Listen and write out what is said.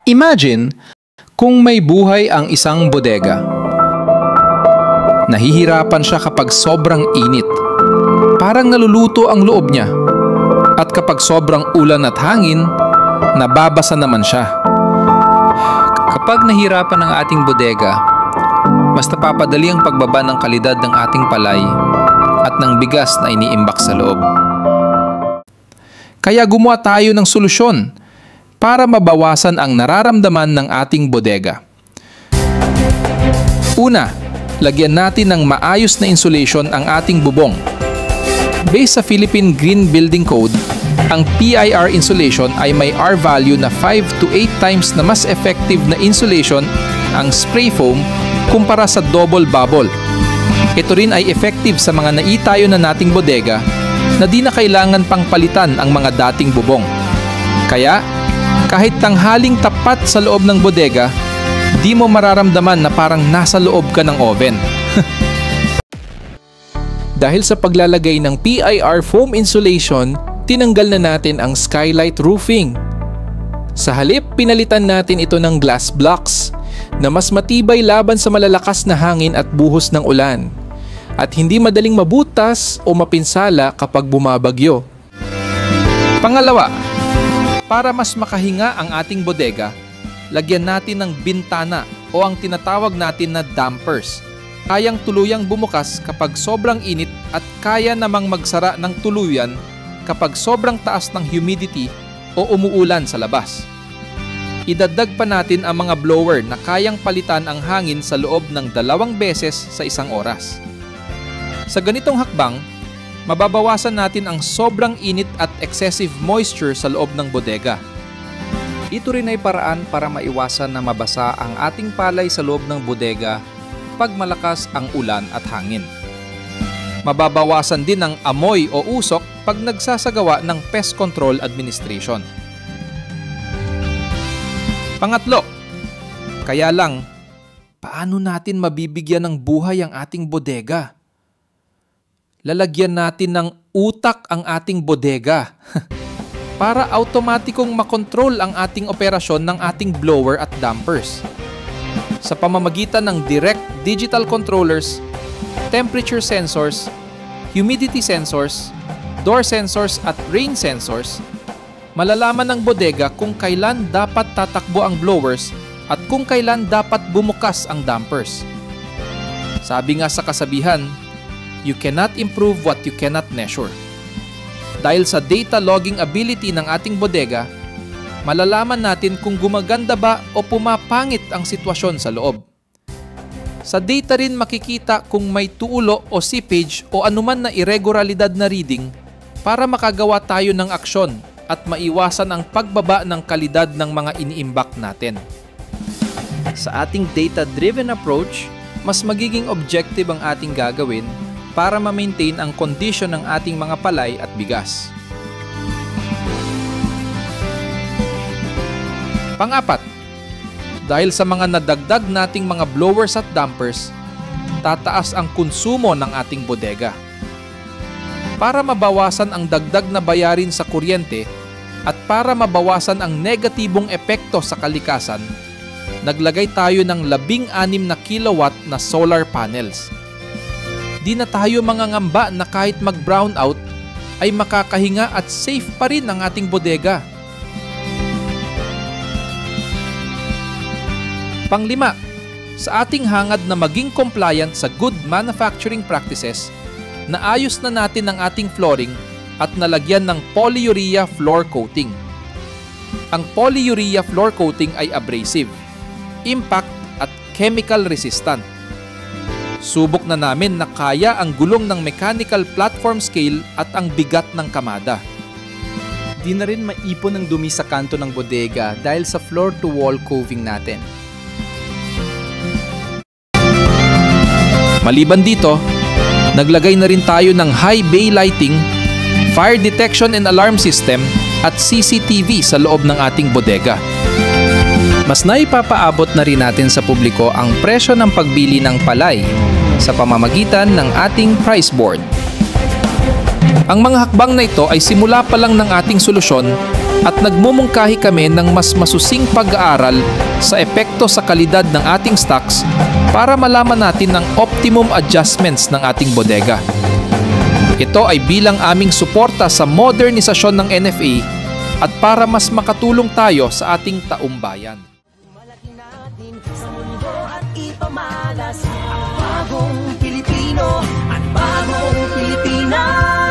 Imagine kung may buhay ang isang bodega. Nahihirapan siya kapag sobrang init. Parang naluluto ang loob niya. At kapag sobrang ulan at hangin, nababasa naman siya. Kapag nahirapan ang ating bodega, mas napapadali ang pagbaba ng kalidad ng ating palay at ng bigas na iniimbak sa loob. Kaya gumawa tayo ng solusyon para mabawasan ang nararamdaman ng ating bodega. Una, lagyan natin ng maayos na insulation ang ating bubong. Based sa Philippine Green Building Code, ang PIR insulation ay may R value na 5 to 8 times na mas effective na insulation ang spray foam kumpara sa double bubble. Ito rin ay effective sa mga naitayo na nating bodega na di na kailangan pang palitan ang mga dating bubong. Kaya, kahit tanghaling tapat sa loob ng bodega, di mo mararamdaman na parang nasa loob ka ng oven. Dahil sa paglalagay ng PIR foam insulation, tinanggal na natin ang skylight roofing. Sa halip, pinalitan natin ito ng glass blocks na mas matibay laban sa malalakas na hangin at buhos ng ulan at hindi madaling mabutas o mapinsala kapag bumabagyo. Pangalawa, para mas makahinga ang ating bodega, lagyan natin ng bintana o ang tinatawag natin na dampers. Kayang tuluyang bumukas kapag sobrang init at kaya namang magsara ng tuluyan kapag sobrang taas ng humidity o umuulan sa labas. Idagdag pa natin ang mga blower na kayang palitan ang hangin sa loob ng 2 beses sa isang oras. Sa ganitong hakbang, mababawasan natin ang sobrang init at excessive moisture sa loob ng bodega. Ito rin ay paraan para maiwasan na mabasa ang ating palay sa loob ng bodega pag malakas ang ulan at hangin. Mababawasan din ang amoy o usok pag nagsasagawa ng pest control administration. Pangatlo, kaya lang, paano natin mabibigyan ng buhay ang ating bodega? Lalagyan natin ng utak ang ating bodega para automatikong makontrol ang ating operasyon ng ating blower at dampers. Sa pamamagitan ng direct digital controllers, temperature sensors, humidity sensors, door sensors at rain sensors, malalaman ng bodega kung kailan dapat tatakbo ang blowers at kung kailan dapat bumukas ang dampers. Sabi nga sa kasabihan, you cannot improve what you cannot measure. Dahil sa data logging ability ng ating bodega, malalaman natin kung gumaganda ba o pumapangit ang sitwasyon sa loob. Sa data rin makikita kung may tuulo o seepage o anuman na irregularidad na reading para makagawa tayo ng aksyon at maiwasan ang pagbaba ng kalidad ng mga iniimbak natin. Sa ating data-driven approach, mas magiging objective ang ating gagawin para ma-maintain ang kondisyon ng ating mga palay at bigas. Pang-apat, dahil sa mga nadagdag nating mga blowers at dampers, tataas ang konsumo ng ating bodega. Para mabawasan ang dagdag na bayarin sa kuryente at para mabawasan ang negatibong epekto sa kalikasan, naglagay tayo ng 16 na kilowatt na solar panels. Di na tayo mangangamba na kahit mag-brownout ay makakahinga at safe pa rin ang ating bodega. Pang-5, sa ating hangad na maging compliant sa good manufacturing practices, naayos na natin ang ating flooring at nalagyan ng polyurea floor coating. Ang polyurea floor coating ay abrasive, impact at chemical resistant. Subok na namin na kaya ang gulong ng mechanical platform scale at ang bigat ng kamada. Di na rin maipon ang dumi sa kanto ng bodega dahil sa floor-to-wall coving natin. Maliban dito, naglagay na rin tayo ng high bay lighting, fire detection and alarm system at CCTV sa loob ng ating bodega. Mas naipapaabot na rin natin sa publiko ang presyo ng pagbili ng palay sa pamamagitan ng ating price board. Ang mga hakbang na ito ay simula pa lang ng ating solusyon at nagmumungkahi kami ng mas masusing pag-aaral sa epekto sa kalidad ng ating stocks para malaman natin ang optimum adjustments ng ating bodega. Ito ay bilang aming suporta sa modernisasyon ng NFA at para mas makatulong tayo sa ating taumbayan. Malaki natin sa mundo at ipamalas ang bagong Pilipino at bagong Pilipinas.